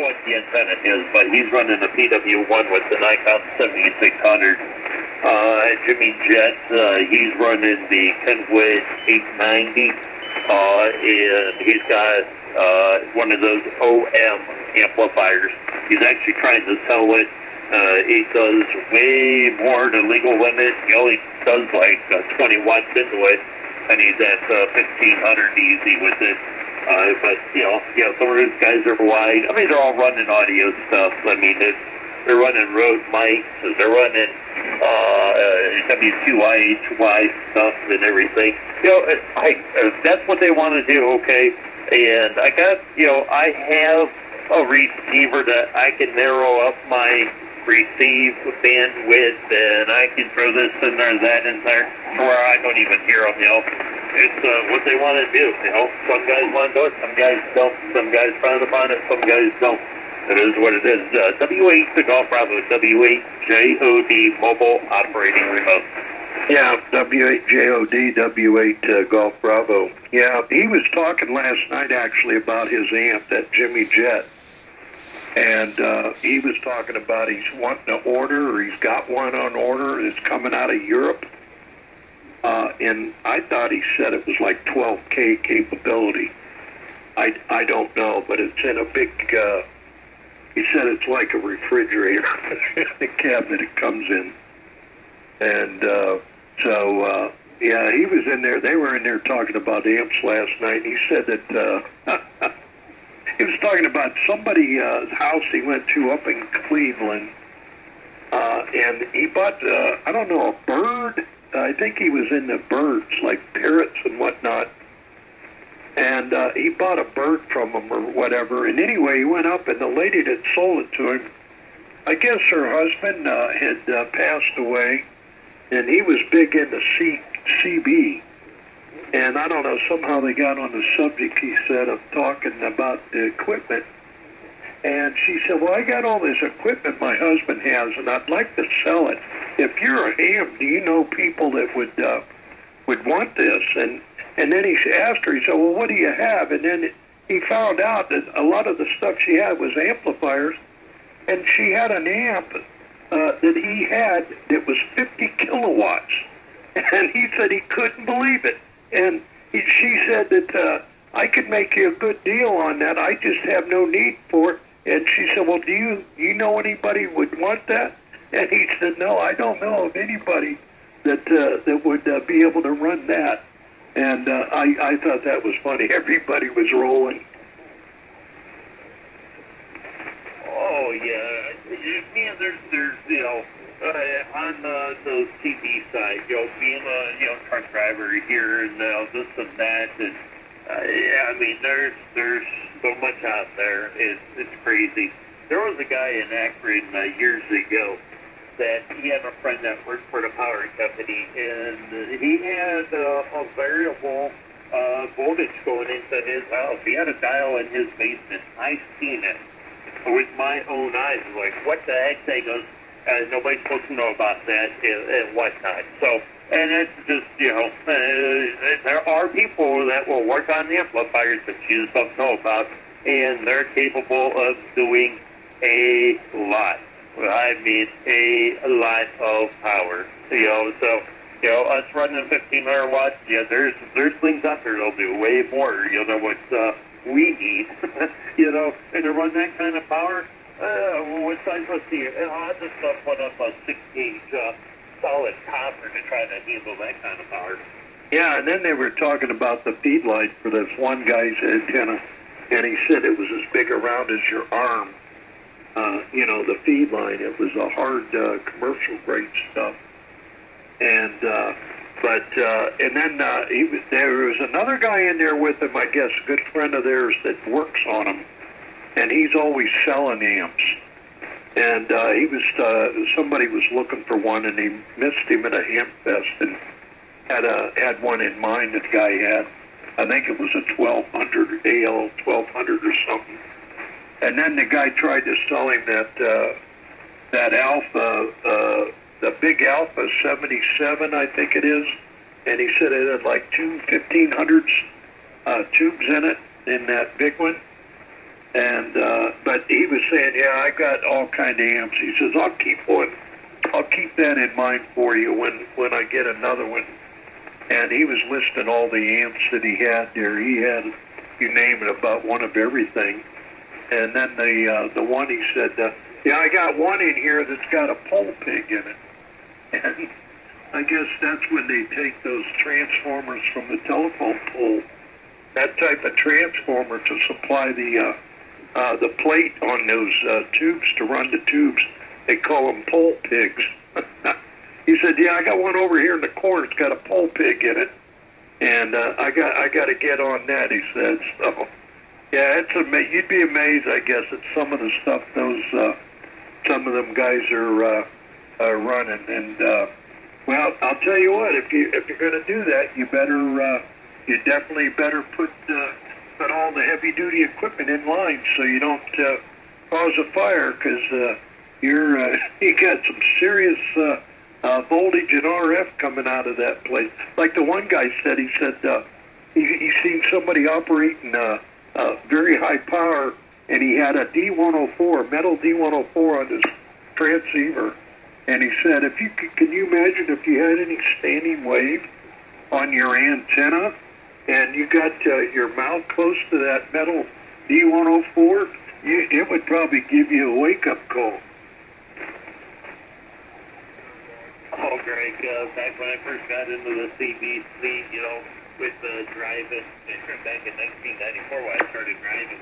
what the antenna is, but he's running a PW1 with the Nikon 7600. Jimmy Jet, he's running the Kenwood 890, and he's got one of those OM amplifiers. He's actually trying to sell it. He does way more than legal limit. He only does like 20 watts into it, and he's at 1500 easy with it. But some of those guys are wide. I mean, they're all running audio stuff. I mean, they're running Rode mics, they're running W2IHY stuff and everything. That's what they want to do, okay? And I got, I have a receiver that I can narrow up my receive bandwidth, and I can throw this in there, that in there, to where I don't even hear them, It's what they want to do, Some guys want to do it, some guys don't. Some guys frown upon it, some guys don't. It is what it is. W8 to Golf Bravo, W8JOD mobile operating remote. Yeah, W8JOD, W8 Golf Bravo. Yeah, he was talking last night actually about his amp, that Jimmy Jet. And he was talking about he's wanting to order, or he's got one on order. It's coming out of Europe. And I thought he said it was like 12K capability. I don't know, but it's in a big, he said it's like a refrigerator, the cabinet it comes in. And yeah, he was in there. They were in there talking about amps last night. He said that he was talking about somebody's house he went to up in Cleveland, and he bought, I don't know, a bird. I think he was into birds, like parrots and whatnot. And he bought a bird from him or whatever. And anyway, he went up, and the lady that sold it to him, I guess her husband had passed away, and he was big into CB. And I don't know, somehow they got on the subject, he said, of talking about the equipment. And she said, well, I got all this equipment my husband has, and I'd like to sell it. If you're a ham, do you know people that would want this? And then he asked her, he said, well, what do you have? And then he found out that a lot of the stuff she had was amplifiers, and she had an amp that he had that was 50 kilowatts. And he said he couldn't believe it. And she said that I could make you a good deal on that. I just have no need for it. And she said, well, do you know anybody would want that? And he said, no, I don't know of anybody that would be able to run that. And I thought that was funny. Everybody was rolling. Oh, yeah. Man, there's on those TV side, being a truck driver here and this and that, and yeah, I mean, there's so much out there. It's crazy. There was a guy in Akron years ago that he had a friend that worked for the power company, and he had a variable voltage going into his house. He had a dial in his basement. I seen it with my own eyes. Like, what the heck? They goes, nobody's supposed to know about that and whatnot. So, and it's just, there are people that will work on the amplifiers that you just don't know about, and they're capable of doing a lot. I mean, a lot of power. So, us running 1500 watts, yeah, there's things out there that'll do way more, what we need, and to run that kind of power. What size was the? I just put up a 6-gauge solid copper to try to handle that kind of power. Yeah, and then they were talking about the feed light for this one guy's antenna, and he said it was as big around as your arm. The feed line, it was a hard commercial grade stuff. And then there was another guy in there with him, I guess, a good friend of theirs that works on him, and he's always selling amps. And he was somebody was looking for one, and he missed him at a Amp Fest and had one in mind that the guy had. I think it was a 1200 AL 1200 or something. And then the guy tried to sell him that Alpha, the big Alpha 77, I think it is. And he said it had like two 1500s tubes in it, in that big one. And but but he was saying, yeah, I got all kind of amps. He says, I'll keep one. I'll keep that in mind for you when I get another one. And he was listing all the amps that he had there. He had, you name it, about one of everything. And then the one he said, yeah, I got one in here that's got a pole pig in it. And I guess that's when they take those transformers from the telephone pole, that type of transformer to supply the plate on those tubes to run the tubes. They call them pole pigs. He said, yeah, I got one over here in the corner. It's got a pole pig in it. And I got to get on that, he said. So, yeah, you'd be amazed, I guess, at some of the stuff some of them guys are running. And, well, I'll tell you what, if you're going to do that, you definitely better put all the heavy-duty equipment in line so you don't cause a fire, because you got some serious voltage and RF coming out of that place. Like the one guy said, he seen somebody operating very high power, and he had a D104, metal D104 on his transceiver. And he said, can you imagine if you had any standing wave on your antenna, and you got your mouth close to that metal D104, it would probably give you a wake-up call. Oh, Greg, back when I first got into the CB with driving, back in 1994 when I started driving,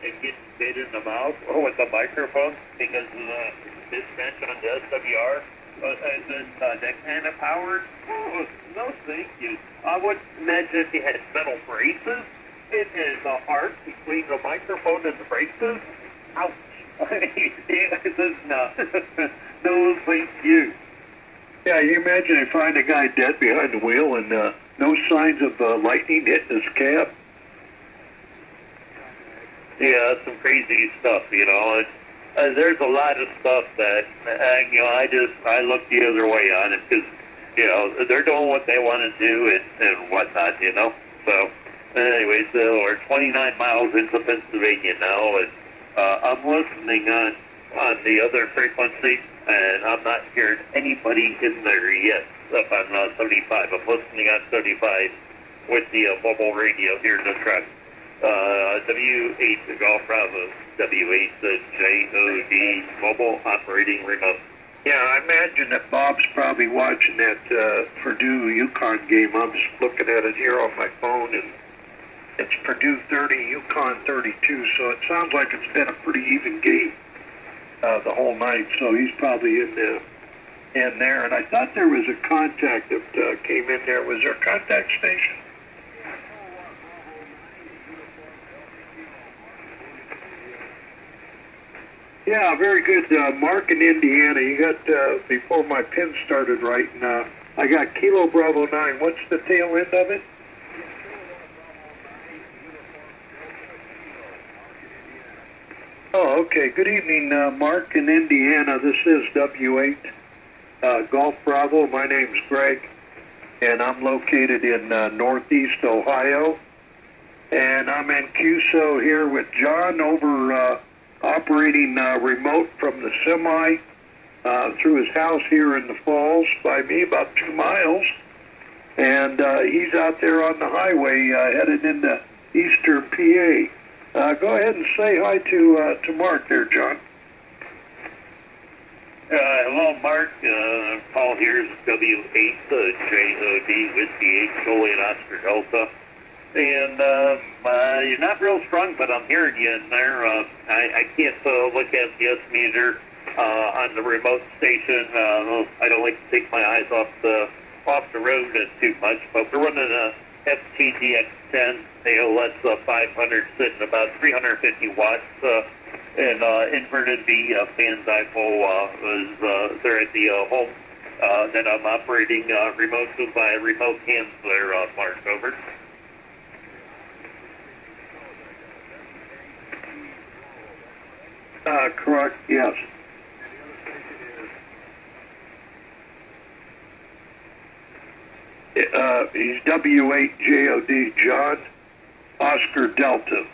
and getting bit in the mouth with the microphone because of the mismatch on the SWR, and then that kind of power, no thank you. I would imagine if you had metal braces, it is the heart between the microphone and the braces. Ouch. No thank you. Yeah, you imagine they find a guy dead behind the wheel and no signs of lightning hitting his cab. Yeah, that's some crazy stuff, there's a lot of stuff that, I look the other way on it because, they're doing what they want to do and whatnot, So, anyway, so we're 29 miles into Pennsylvania now, and I'm listening on the other frequency, and I'm not hearing anybody in there yet up on 75. I'm listening on 75 with the mobile radio here in the truck. W8 Golf Bravo, W8 JOD mobile operating remote. Yeah, I imagine that Bob's probably watching that Purdue-UConn game. I'm just looking at it here on my phone, and it's Purdue 30, UConn 32, so it sounds like it's been a pretty even game the whole night, so he's probably in there. And I thought there was a contact that came in there. Was there a contact station? Yeah, very good. Mark in Indiana, you got, before my pen started writing, I got Kilo Bravo 9. What's the tail end of it? Oh, okay. Good evening, Mark in Indiana. This is W8 Golf Bravo. My name's Greg, and I'm located in Northeast Ohio. And I'm in QSO here with John over operating remote from the semi through his house here in the Falls by me, about 2 miles. And he's out there on the highway headed into eastern PA. Go ahead and say hi to Mark there, John. Hello, Mark. Paul here is W8 JOD Whiskey 8 Juliet Oscar Delta. And you're not real strong, but I'm hearing you in there. I can't look at the S-meter on the remote station. I don't like to take my eyes off the road too much, but we're running a FTGX10 AOS 500 sitting about 350 watts, and inverted V fan dipole is there at the home that I'm operating remote by a remote hands there, Mark, over. Correct, yes. He's W8JOD, John Oscar Delta.